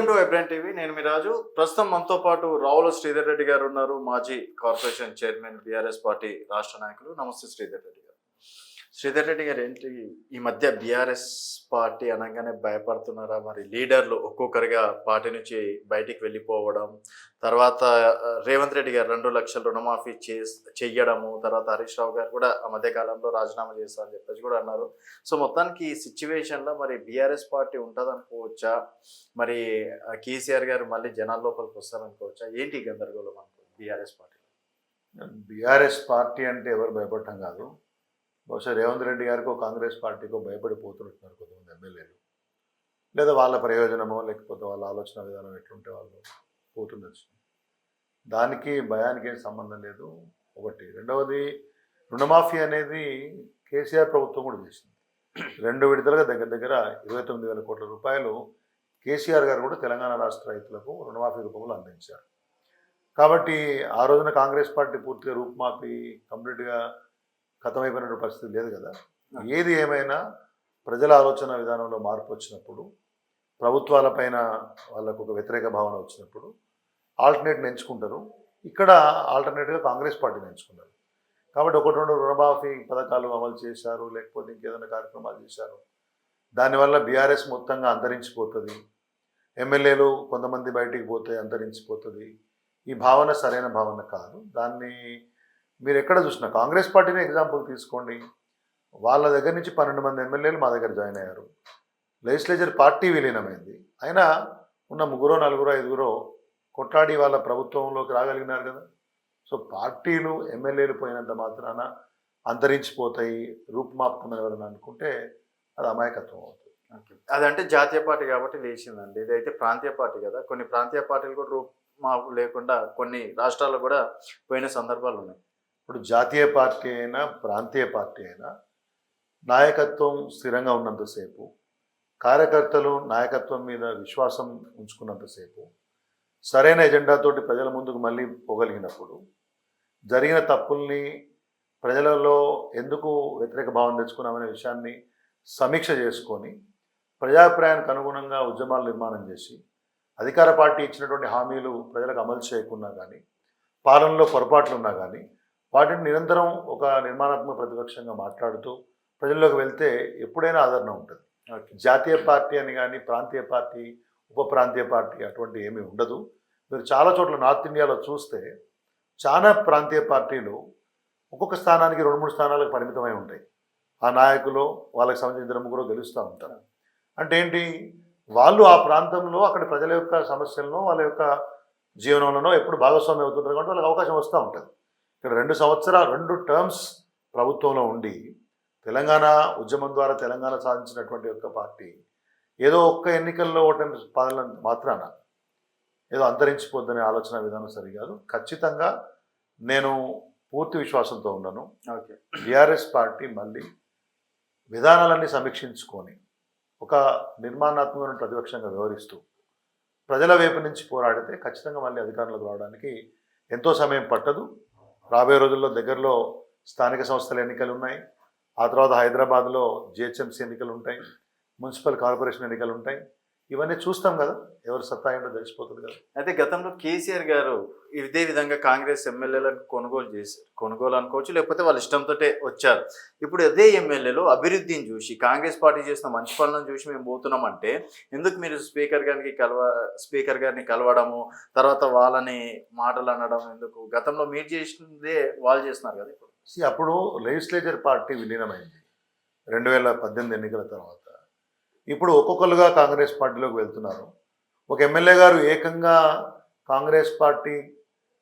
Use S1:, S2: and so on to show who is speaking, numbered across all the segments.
S1: Welcome to vibrant TV. నేను మీ రాజు. ప్రస్తుతం మనతో పాటు రావుల శ్రీధర్ రెడ్డి గారు ఉన్నారు. మాజీ కార్పొరేషన్ చైర్మన్, బీఆర్ఎస్ పార్టీ రాష్ట్ర నాయకులు. నమస్తే శ్రీధర్ రెడ్డి గారు. శ్రీధర్ రెడ్డి గారు, ఏంటి ఈ మధ్య బీఆర్ఎస్ పార్టీ అనగానే భయపడుతున్నారా? మరి లీడర్లు ఒక్కొక్కరిగా పార్టీ నుంచి బయటికి వెళ్ళిపోవడం, తర్వాత రేవంత్ రెడ్డి గారు 2 లక్షల రుణమాఫీ చెయ్యడము, తర్వాత హరీష్ రావు గారు కూడా ఆ మధ్య కాలంలో రాజీనామా చేస్తారని చెప్పేసి కూడా అన్నారు. సో మొత్తానికి ఈ సిచ్యువేషన్లో మరి బీఆర్ఎస్ పార్టీ ఉంటుంది అనుకోవచ్చా? మరి కేసీఆర్ గారు మళ్ళీ జనాల లోపలికి వస్తారనుకోవచ్చా? ఏంటి గందరగోళం అనుకో బీఆర్ఎస్ పార్టీ?
S2: బీఆర్ఎస్ పార్టీ అంటే ఎవరు భయపడటం కాదు. బహుశా రేవంత్ రెడ్డి గారికో కాంగ్రెస్ పార్టీకో భయపడిపోతున్నట్టున్నారు కొంతమంది ఎమ్మెల్యేలు. లేదా వాళ్ళ ప్రయోజనమో లేకపోతే వాళ్ళ ఆలోచన విధానం ఎట్లుంటే వాళ్ళు పోతుండొచ్చు. దానికి భయానికి ఏం సంబంధం లేదు. ఒకటి. రెండవది, రుణమాఫీ అనేది కేసీఆర్ ప్రభుత్వం కూడా చేసింది. 2 విడతలుగా దగ్గర దగ్గర 29,000 కోట్ల రూపాయలు కేసీఆర్ గారు కూడా తెలంగాణ రాష్ట్ర రైతులకు రుణమాఫీ రూపంలో అందించారు. కాబట్టి ఆ రోజున కాంగ్రెస్ పార్టీ పూర్తిగా రూపుమాపి కంప్లీట్గా ఖతమైపోయిన పరిస్థితి లేదు కదా. ఏది ఏమైనా ప్రజల ఆలోచన విధానంలో మార్పు వచ్చినప్పుడు, ప్రభుత్వాలపైన వాళ్ళకు ఒక వ్యతిరేక భావన వచ్చినప్పుడు ఆల్టర్నేట్ని ఎంచుకుంటారు. ఇక్కడ ఆల్టర్నేట్గా కాంగ్రెస్ పార్టీని ఎంచుకున్నారు. కాబట్టి 1-2 రుణమాఫీ పథకాలు అమలు చేశారు, లేకపోతే ఇంకేదైనా కార్యక్రమాలు చేశారు. దానివల్ల బీఆర్ఎస్ మొత్తంగా అంతరించిపోతుంది, ఎమ్మెల్యేలు కొంతమంది బయటికి పోతే అంతరించిపోతుంది. ఈ భావన సరైన భావన కాదు. దాన్ని మీరు ఎక్కడ చూసినా కాంగ్రెస్ పార్టీని ఎగ్జాంపుల్ తీసుకోండి. వాళ్ళ దగ్గర నుంచి 12 మంది ఎమ్మెల్యేలు మా దగ్గర జాయిన్ అయ్యారు. లెజిస్లేచర్ పార్టీ విలీనమైంది. అయినా ఉన్న 3, 4, 5 కొట్లాడి వాళ్ళ ప్రభుత్వంలోకి రాగలిగినారు కదా. సో పార్టీలు ఎమ్మెల్యేలు పోయినంత మాత్రాన అంతరించిపోతాయి, రూపుమాపుతామని ఎవరైనా అనుకుంటే అది అమాయకత్వం అవుతుంది.
S1: అదంటే జాతీయ పార్టీ కాబట్టి లేచిందండి. ఇదైతే ప్రాంతీయ పార్టీ కదా. కొన్ని ప్రాంతీయ పార్టీలు కూడా రూపుమాపు లేకుండా కొన్ని రాష్ట్రాల్లో కూడా పోయిన సందర్భాలు ఉన్నాయి.
S2: ఇప్పుడు జాతీయ పార్టీ అయినా ప్రాంతీయ పార్టీ అయినా నాయకత్వం స్థిరంగా ఉన్నంతసేపు, కార్యకర్తలు నాయకత్వం మీద విశ్వాసం ఉంచుకున్నంతసేపు, సరైన ఎజెండాతోటి ప్రజల ముందుకు మళ్ళీ పోగలిగినప్పుడు, జరిగిన తప్పుల్ని ప్రజలలో ఎందుకు వ్యతిరేక భావన తెచ్చుకున్నామనే విషయాన్ని సమీక్ష చేసుకొని ప్రజాభిప్రాయానికి అనుగుణంగా ఉద్యమాలు నిర్మాణం చేసి, అధికార పార్టీ ఇచ్చినటువంటి హామీలు ప్రజలకు అమలు చేయకున్నా కానీ, పాలనలో పొరపాట్లు ఉన్నా కానీ వాటిని నిరంతరం ఒక నిర్మాణాత్మక ప్రతిపక్షంగా మాట్లాడుతూ ప్రజల్లోకి వెళ్తే ఎప్పుడైనా ఆదరణ ఉంటుంది. జాతీయ పార్టీ అని కానీ, ప్రాంతీయ పార్టీ, ఉప ప్రాంతీయ పార్టీ అటువంటి ఏమీ ఉండదు. మీరు చాలా చోట్ల నార్త్ ఇండియాలో చూస్తే చాలా ప్రాంతీయ పార్టీలు ఒక్కొక్క స్థానానికి 2-3 స్థానాలకు పరిమితమై ఉంటాయి. ఆ నాయకులు వాళ్ళకి సంబంధించిన 2-3 గెలుస్తూ ఉంటారు. అంటే ఏంటి, వాళ్ళు ఆ ప్రాంతంలో అక్కడి ప్రజల యొక్క సమస్యలను, వాళ్ళ యొక్క జీవనంలో ఎప్పుడు భాగస్వామ్యం అవుతుంటారు కాబట్టి వాళ్ళకి అవకాశం వస్తూ ఉంటుంది. ఇక్కడ 2 సంవత్సరాలు 2 టర్మ్స్ ప్రభుత్వంలో ఉండి తెలంగాణ ఉద్యమం ద్వారా తెలంగాణ సాధించినటువంటి యొక్క పార్టీ ఏదో ఒక్క ఎన్నికల్లో ఓటమి పాలన మాత్రాన ఏదో అంతరించిపోద్దనే ఆలోచన విధానం సరికాదు. ఖచ్చితంగా నేను పూర్తి విశ్వాసంతో ఉన్నాను. బీఆర్ఎస్ పార్టీ మళ్ళీ విధానాలన్నీ సమీక్షించుకొని ఒక నిర్మాణాత్మకమైన ప్రతిపక్షంగా వ్యవహరిస్తూ ప్రజల వైపు నుంచి పోరాడితే ఖచ్చితంగా మళ్ళీ అధికారంలోకి రావడానికి ఎంతో సమయం పట్టదు. రాబోయే రోజుల్లో దగ్గరలో స్థానిక సంస్థల ఎన్నికలు ఉన్నాయి. ఆ తర్వాత హైదరాబాద్లో జిహెచ్ఎంసీ ఎన్నికలు ఉంటాయి, మున్సిపల్ కార్పొరేషన్ ఎన్నికలు ఉంటాయి. ఇవన్నీ చూస్తాం కదా, ఎవరు సత్తా ఏంటో తెలిసిపోతుంది కదా.
S1: అయితే గతంలో కేసీఆర్ గారు ఇదే విధంగా కాంగ్రెస్ ఎమ్మెల్యేలను కొనుగోలు అనుకోవచ్చు, లేకపోతే వాళ్ళ ఇష్టంతో వచ్చారు. ఇప్పుడు అదే ఎమ్మెల్యేలు అభివృద్ధిని చూసి, కాంగ్రెస్ పార్టీ చేసిన మంచి పనులను చూసి మేము పోతున్నామంటే ఎందుకు మీరు స్పీకర్ గారిని కలవడము, తర్వాత వాళ్ళని మాటలు అనడం ఎందుకు? గతంలో మీరు చేసిందే వాళ్ళు చేస్తున్నారు కదా. ఇప్పుడు
S2: అప్పుడు లెజిస్లేచర్ పార్టీ విలీనమైంది 2018 ఎన్నికల తర్వాత. ఇప్పుడు ఒక్కొక్కరుగా కాంగ్రెస్ పార్టీలోకి వెళ్తున్నారు. ఒక ఎమ్మెల్యే గారు ఏకంగా కాంగ్రెస్ పార్టీ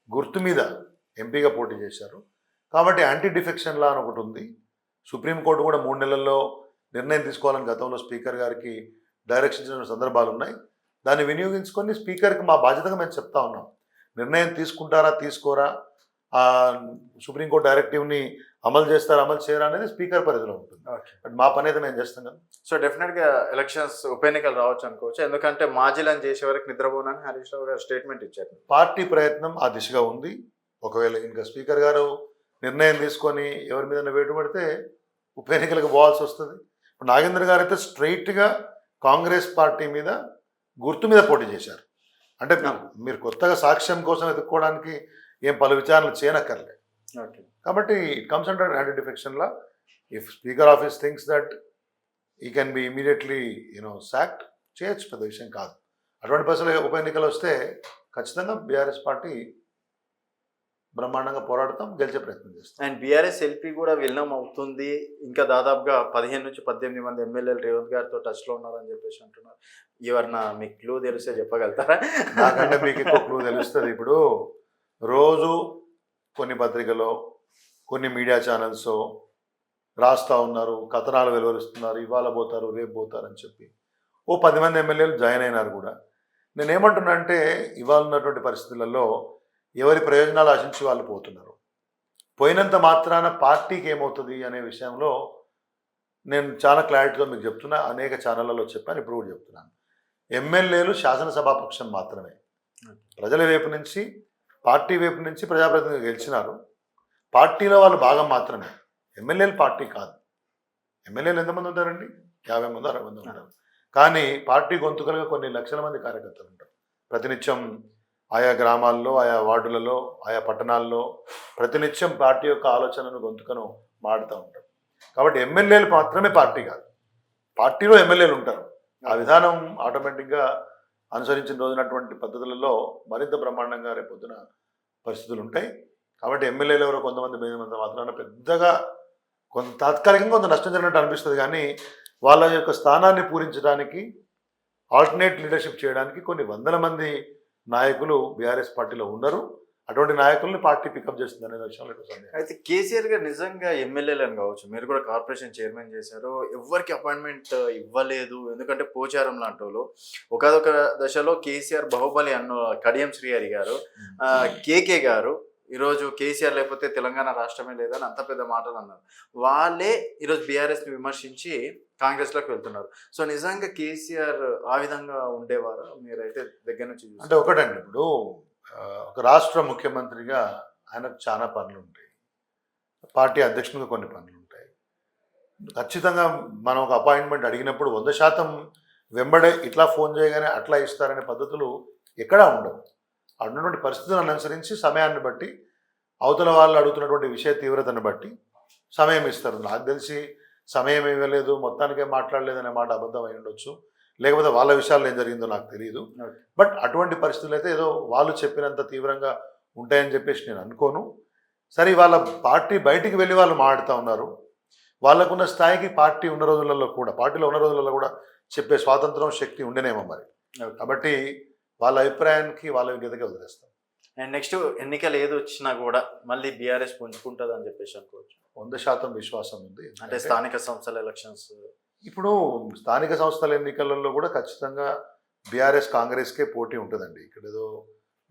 S2: గుర్తు మీద ఎంపీగా పోటీ చేశారు. కాబట్టి యాంటీ డిఫెక్షన్ లా అని ఒకటి ఉంది. సుప్రీంకోర్టు కూడా 3 నెలల్లో నిర్ణయం తీసుకోవాలని గతంలో స్పీకర్ గారికి డైరెక్షన్ ఇచ్చిన సందర్భాలు ఉన్నాయి. దాన్ని వినియోగించుకొని స్పీకర్కి మా బాధ్యతగా మేము చెప్తా ఉన్నాం. నిర్ణయం తీసుకుంటారా తీసుకోరా, సుప్రీంకోర్టు డైరెక్టివ్ని అమలు చేస్తారా అమలు చేయరా అనేది స్పీకర్ పరిధిలో ఉంటుంది. బట్ మా పని అయితే మేము చేస్తాం కదా.
S1: సో డెఫినెట్గా ఎలక్షన్స్ ఉప ఎన్నికలు రావచ్చు అనుకోవచ్చు. ఎందుకంటే మాజీలను చేసే వరకు నిద్రపోనని హరీష్ రావు గారు స్టేట్మెంట్ ఇచ్చారు.
S2: పార్టీ ప్రయత్నం ఆ దిశగా ఉంది. ఒకవేళ ఇంకా స్పీకర్ గారు నిర్ణయం తీసుకొని ఎవరి మీద వేటు పడితే ఉప ఎన్నికలకు పోవాల్సి వస్తుంది. ఇప్పుడు నాగేంద్ర గారు అయితే స్ట్రైట్గా కాంగ్రెస్ పార్టీ మీద గుర్తు మీద పోటీ చేశారు. అంటే
S1: ఆ.
S2: మీరు కొత్తగా సాక్ష్యం కోసం ఎదుర్కోవడానికి ఏం పలు విచారణలు చేయనక్కర్లే.
S1: ఓకే.
S2: కాబట్టి it comes under identification law. If speaker office thinks that ఈ కెన్ బి ఇమీడియట్లీ సాక్డ్, చేయొచ్చు, పెద్ద విషయం కాదు. అటువంటి పరిస్థితులు ఉప ఎన్నికలు వస్తే ఖచ్చితంగా బీఆర్ఎస్ పార్టీ బ్రహ్మాండంగా పోరాడతాం, గెలిచే ప్రయత్నం చేస్తాం.
S1: అండ్ బీఆర్ఎస్ ఎల్పీ కూడా విలీనం అవుతుంది. ఇంకా దాదాపుగా 15 నుంచి 18 మంది ఎమ్మెల్యేలు రేవంత్ గారితో టచ్లో ఉన్నారని చెప్పేసి అంటున్నారు. ఎవరన్నా మీకు క్లూ తెలిస్తే చెప్పగలుగుతారా?
S2: నాకంటే మీకు ఎక్కువ క్లూ తెలుస్తుంది. ఇప్పుడు రోజు కొన్ని పత్రికలో, కొన్ని మీడియా ఛానల్స్ రాస్తూ ఉన్నారు, కథనాలు వెలువరుస్తున్నారు, ఇవాళ పోతారు, రేపు పోతారు అని చెప్పి. ఓ 10 మంది ఎమ్మెల్యేలు జాయిన్ అయినారు కూడా. నేనేమంటున్నా అంటే ఇవాళ ఉన్నటువంటి పరిస్థితులలో ఎవరి ప్రయోజనాలు ఆశించి వాళ్ళు పోతున్నారు. పోయినంత మాత్రాన పార్టీకి ఏమవుతుంది అనే విషయంలో నేను చాలా క్లారిటీతో మీకు చెప్తున్నా, అనేక ఛానళ్ళలో చెప్పాను, ఇప్పుడు కూడా చెప్తున్నాను. ఎమ్మెల్యేలు శాసనసభాపక్షం మాత్రమే. ప్రజల వైపు నుంచి, పార్టీ వైపు నుంచి ప్రజాప్రతినిధులు గెలిచినారు. పార్టీలో వాళ్ళు భాగం మాత్రమే. ఎమ్మెల్యేలు పార్టీ కాదు. ఎమ్మెల్యేలు ఎంతమంది ఉంటారండి? 50 మంది, 60 మంది ఉంటారు. కానీ పార్టీ గొంతుకలుగా కొన్ని లక్షల మంది కార్యకర్తలు ఉంటారు. ప్రతినిత్యం ఆయా గ్రామాల్లో, ఆయా వార్డులలో, ఆయా పట్టణాల్లో ప్రతినిత్యం పార్టీ యొక్క ఆలోచనను, గొంతుకను మాడుతూ ఉంటారు. కాబట్టి ఎమ్మెల్యేలు మాత్రమే పార్టీ కాదు, పార్టీలో ఎమ్మెల్యేలు ఉంటారు. ఆ విధానం ఆటోమేటిక్గా అనుసరించిన రోజునటువంటి పద్ధతులలో మరింత బ్రహ్మాండంగా రేపొద్దున పరిస్థితులు ఉంటాయి. కాబట్టి ఎమ్మెల్యేలు ఎవరో కొంతమంది పోయినంత మాత్రాన పెద్దగా కొంత తాత్కాలికంగా కొంత నష్టం జరిగినట్టు అనిపిస్తుంది. కానీ వాళ్ళ యొక్క స్థానాన్ని పూరించడానికి, ఆల్టర్నేట్ లీడర్షిప్ చేయడానికి కొన్ని వందల మంది నాయకులు బీఆర్ఎస్ పార్టీలో ఉన్నారు. అటువంటి నాయకుల్ని పార్టీ పికప్ చేస్తుంది అనే విషయంలో సందేహం.
S1: అయితే కేసీఆర్ గారు నిజంగా ఎమ్మెల్యేలను కావచ్చు, మీరు కూడా కార్పొరేషన్ చైర్మన్ చేశారు, ఎవరికి అపాయింట్మెంట్ ఇవ్వలేదు. ఎందుకంటే పోచారం లాంటి వాళ్ళు ఒకనొక దశలో కేసీఆర్ బాహుబలి అన్న కడియం శ్రీహరి గారు, కేకే గారు ఈరోజు కేసీఆర్ లేకపోతే తెలంగాణ రాష్ట్రమే లేదని అంత పెద్ద మాటలు అన్నారు. వాళ్ళే ఈరోజు బీఆర్ఎస్ని విమర్శించి కాంగ్రెస్లోకి వెళ్తున్నారు. సో నిజంగా కేసీఆర్ ఆ విధంగా ఉండేవారు? మీరైతే దగ్గర నుంచి
S2: అంటే ఒకటండి, ఇప్పుడు ఒక రాష్ట్ర ముఖ్యమంత్రిగా ఆయనకు చాలా పనులు ఉంటాయి, పార్టీ అధ్యక్షునిగా కొన్ని పనులు ఉంటాయి. ఖచ్చితంగా మనం ఒక అపాయింట్మెంట్ అడిగినప్పుడు 100% వెంబడే ఇట్లా ఫోన్ చేయగానే అట్లా ఇస్తారనే పద్ధతులు ఎక్కడా ఉండవు. అన్నటువంటి పరిస్థితులను అనుసరించి సమయాన్ని బట్టి, అవతల వాళ్ళు అడుగుతున్నటువంటి విషయ తీవ్రతను బట్టి సమయం ఇస్తారు. నాకు తెలిసి సమయం ఇవ్వలేదు, మొత్తానికే మాట్లాడలేదు అనే మాట అబద్ధం అయి ఉండొచ్చు, లేకపోతే వాళ్ళ విషయాల్లో ఏం జరిగిందో నాకు తెలియదు. బట్ అటువంటి పరిస్థితులు అయితే ఏదో వాళ్ళు చెప్పినంత తీవ్రంగా ఉంటాయని చెప్పేసి నేను అనుకోను. సరే, వాళ్ళ పార్టీ బయటికి వెళ్ళి వాళ్ళు మాట్లాడుతూ ఉన్నారు. వాళ్ళకున్న స్థాయికి పార్టీ ఉన్న రోజులలో కూడా, పార్టీలో ఉన్న రోజులలో కూడా చెప్పే స్వాతంత్రం, శక్తి ఉండేనేమో మరి. కాబట్టి వాళ్ళ అభిప్రాయానికి, వాళ్ళ విజ్ఞతగా వదిలేస్తాం.
S1: అండ్ నెక్స్ట్ ఎన్నికలు ఏది వచ్చినా కూడా మళ్ళీ బీఆర్ఎస్ పుంజుకుంటుంది అని చెప్పేసి అనుకోవచ్చు.
S2: 100% విశ్వాసం ఉంది.
S1: అంటే స్థానిక సంస్థల ఎలక్షన్స్,
S2: ఇప్పుడు స్థానిక సంస్థల ఎన్నికలలో కూడా ఖచ్చితంగా బీఆర్ఎస్ కాంగ్రెస్కే పోటీ ఉంటుందండి. ఇక్కడ ఏదో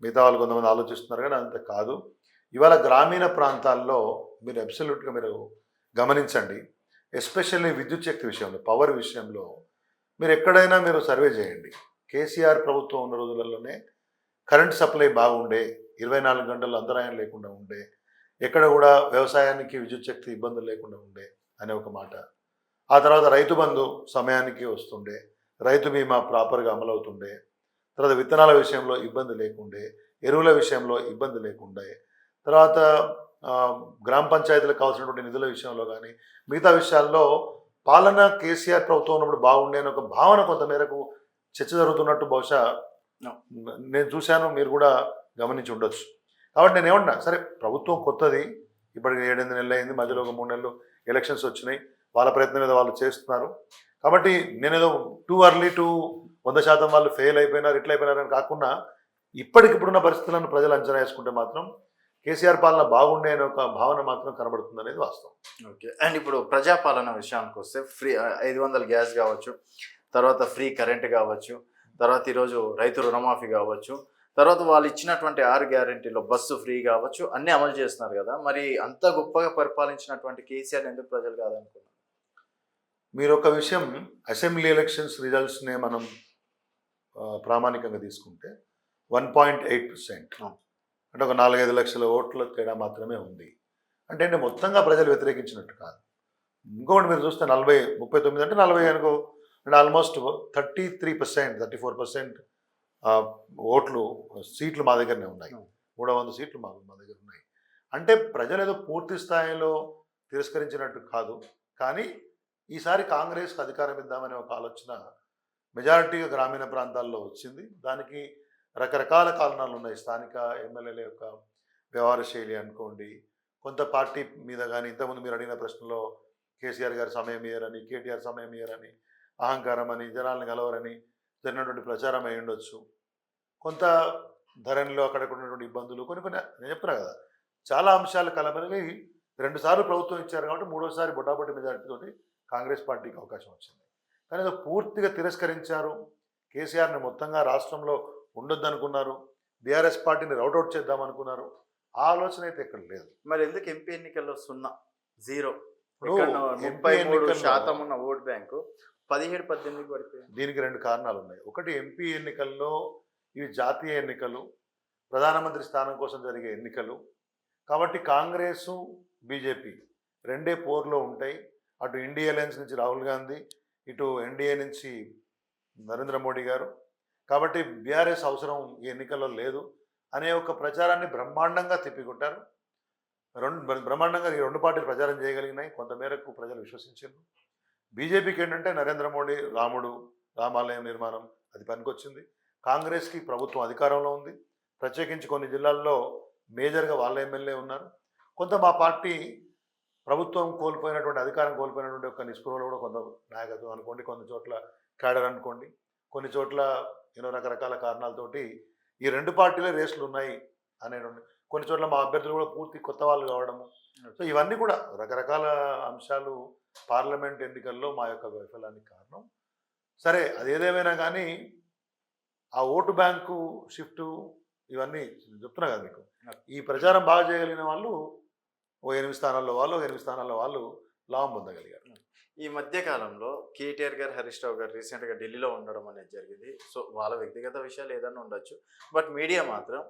S2: మిగతా వాళ్ళు కొంతమంది ఆలోచిస్తున్నారు కానీ అంత కాదు. ఇవాళ గ్రామీణ ప్రాంతాల్లో మీరు అబ్సల్యూట్గా మీరు గమనించండి, ఎస్పెషల్లీ విద్యుత్ శక్తి విషయంలో, పవర్ విషయంలో మీరు ఎక్కడైనా మీరు సర్వే చేయండి. కేసీఆర్ ప్రభుత్వం ఉన్న రోజులలోనే కరెంట్ సప్లై బాగుండే, 24 గంటలు అంతరాయం లేకుండా ఉండే, ఎక్కడ కూడా వ్యవసాయానికి విద్యుత్ శక్తి ఇబ్బందులు లేకుండా ఉండే అనే ఒక మాట. ఆ తర్వాత రైతు బంధు సమయానికి వస్తుండే, రైతు బీమా ప్రాపర్గా అమలవుతుండే, తర్వాత విత్తనాల విషయంలో ఇబ్బంది లేకుండే, ఎరువుల విషయంలో ఇబ్బంది లేకుండే, తర్వాత గ్రామ పంచాయతీలకు కావాల్సినటువంటి నిధుల విషయంలో కానీ మిగతా విషయాల్లో పాలన కేసీఆర్ ప్రభుత్వం ఉన్నప్పుడు బాగుండే అని ఒక భావన కొంతమేరకు చర్చ జరుగుతున్నట్టు బహుశా నేను చూశాను, మీరు కూడా గమనించి ఉండొచ్చు. కాబట్టి నేను ఏమన్నా, సరే ప్రభుత్వం కొత్తది, ఇప్పటికి 7-8 నెలలు అయింది, మధ్యలో ఒక 3 నెలలు ఎలక్షన్స్ వచ్చినాయి, వాళ్ళ ప్రయత్నం మీద వాళ్ళు చేస్తున్నారు. కాబట్టి నేనేదో టూ అర్లీ 100% వాళ్ళు ఫెయిల్ అయిపోయినారు, ఇట్లా అయిపోయినారని కాకుండా ఇప్పటికిప్పుడున్న పరిస్థితులను ప్రజలు అంచనా వేసుకుంటే మాత్రం కేసీఆర్ పాలన బాగుండే అనే ఒక భావన మాత్రం కనబడుతుంది అనేది వాస్తవం.
S1: ఓకే. అండ్ ఇప్పుడు ప్రజాపాలన విషయానికి వస్తే ఫ్రీ 500 గ్యాస్ కావచ్చు, తర్వాత ఫ్రీ కరెంట్ కావచ్చు, తర్వాత ఈరోజు రైతు రుణమాఫీ కావచ్చు, తర్వాత వాళ్ళు ఇచ్చినటువంటి 6 గ్యారెంటీలో బస్సు ఫ్రీ కావచ్చు, అన్నీ అమలు చేస్తున్నారు కదా. మరి అంత గొప్పగా పరిపాలించినటువంటి కేసీఆర్ ఎందుకు ప్రజలు కాదనుకున్నారు?
S2: మీరు ఒక విషయం, అసెంబ్లీ ఎలక్షన్స్ రిజల్ట్స్నే మనం ప్రామాణికంగా తీసుకుంటే 1.8%, అంటే ఒక 4-5 లక్షల ఓట్ల తేడా మాత్రమే ఉంది. అంటే మొత్తంగా ప్రజలు వ్యతిరేకించినట్టు కాదు. ఇంకొకటి మీరు చూస్తే 39 అంటే 40 అనుకో, అండ్ ఆల్మోస్ట్ 33%, 34% ఓట్లు సీట్లు మా దగ్గరనే ఉన్నాయి. 300 సీట్లు మా దగ్గర ఉన్నాయి. అంటే ప్రజలు ఏదో పూర్తి స్థాయిలో తిరస్కరించినట్టు కాదు, కానీ ఈసారి కాంగ్రెస్కి అధికారం ఇద్దామనే ఒక ఆలోచన మెజారిటీగా గ్రామీణ ప్రాంతాల్లో వచ్చింది. దానికి రకరకాల కారణాలు ఉన్నాయి. స్థానిక ఎమ్మెల్యేల యొక్క వ్యవహార శైలి అనుకోండి, కొంత పార్టీ మీద కానీ, ఇంతకుముందు మీరు అడిగిన ప్రశ్నలో కేసీఆర్ గారి సమయం ఇయ్యరని, కేటీఆర్ సమయం ఇయ్యరని, అహంకారం అని, జనాలను కలవరని జరిగినటువంటి ప్రచారం అయి ఉండొచ్చు. కొంత ధరణిలో అక్కడక్కడ ఉన్నటువంటి ఇబ్బందులు, కొన్ని నేను చెప్తున్నా కదా, చాలా అంశాలు కలబలిగి 2 సార్లు ప్రభుత్వం ఇచ్చారు కాబట్టి 3వ సారి బొటాబొట్టి మెజార్టీతోటి కాంగ్రెస్ పార్టీకి అవకాశం వచ్చింది. కానీ ఏదో పూర్తిగా తిరస్కరించారు, కేసీఆర్ని మొత్తంగా రాష్ట్రంలో ఉండొద్దు అనుకున్నారు, బీఆర్ఎస్ పార్టీని రౌట్అవుట్ చేద్దాం అనుకున్నారు. ఆ ఆలోచన అయితే ఇక్కడ లేదు.
S1: మరి ఎందుకు ఎంపీ ఎన్నికల్లో 0
S2: ఎంపీ ఎన్నికల్లో
S1: 33% ఉన్న ఓట్ బ్యాంకు 17-18 పడిపోయింది.
S2: దీనికి 2 కారణాలు ఉన్నాయి. ఒకటి, ఎంపీ ఎన్నికల్లో ఇవి జాతీయ ఎన్నికలు, ప్రధానమంత్రి స్థానం కోసం జరిగే ఎన్నికలు కాబట్టి కాంగ్రెసు బీజేపీ రెండే పోర్లో ఉంటాయి. అటు ఇండియా అలయన్స్ నుంచి రాహుల్ గాంధీ, ఇటు ఎన్డీఏ నుంచి నరేంద్ర మోడీ గారు. కాబట్టి బీఆర్ఎస్ అవసరం ఈ ఎన్నికల్లో లేదు అనే ఒక ప్రచారాన్ని బ్రహ్మాండంగా తిప్పికొట్టారు. బ్రహ్మాండంగా ఈ 2 పార్టీలు ప్రచారం చేయగలిగినాయి. కొంతమేరకు ప్రజలు విశ్వసించారు. బీజేపీకి ఏంటంటే నరేంద్ర మోడీ రామాలయం నిర్మాణం అది పనికొచ్చింది. కాంగ్రెస్కి ప్రభుత్వం అధికారంలో ఉంది. ప్రత్యేకించి కొన్ని జిల్లాల్లో మేజర్గా వాళ్ళ ఎమ్మెల్యే ఉన్నారు. కొంత మా పార్టీ ప్రభుత్వం కోల్పోయినటువంటి, అధికారం కోల్పోయినటువంటి ఒక నిస్పృహలో కూడా కొంత నాయకత్వం అనుకోండి, కొన్ని చోట్ల క్యాడర్ అనుకోండి, కొన్ని చోట్ల ఎన్నో రకరకాల కారణాలతోటి ఈ 2 పార్టీలే రేసులు ఉన్నాయి అనే, కొన్ని చోట్ల మా అభ్యర్థులు కూడా పూర్తి కొత్త వాళ్ళు కావడము. సో ఇవన్నీ కూడా రకరకాల అంశాలు పార్లమెంట్ ఎన్నికల్లో మా యొక్క వైఫల్యానికి కారణం. సరే, అదేదేమైనా కానీ ఆ ఓటు బ్యాంకు షిఫ్టు ఇవన్నీ చెప్తున్నా కదా మీకు. ఈ ప్రచారం బాగా చేయగలిగిన వాళ్ళు ఓ 8 స్థానాల్లో వాళ్ళు, 8 స్థానాల్లో వాళ్ళు లాభం పొందగలిగారు.
S1: ఈ మధ్య కాలంలో కేటీఆర్ గారు, హరీష్ రావు గారు రీసెంట్గా ఢిల్లీలో ఉండడం అనేది జరిగింది. సో వాళ్ళ వ్యక్తిగత విషయాలు ఏదైనా ఉండొచ్చు, బట్ మీడియా మాత్రం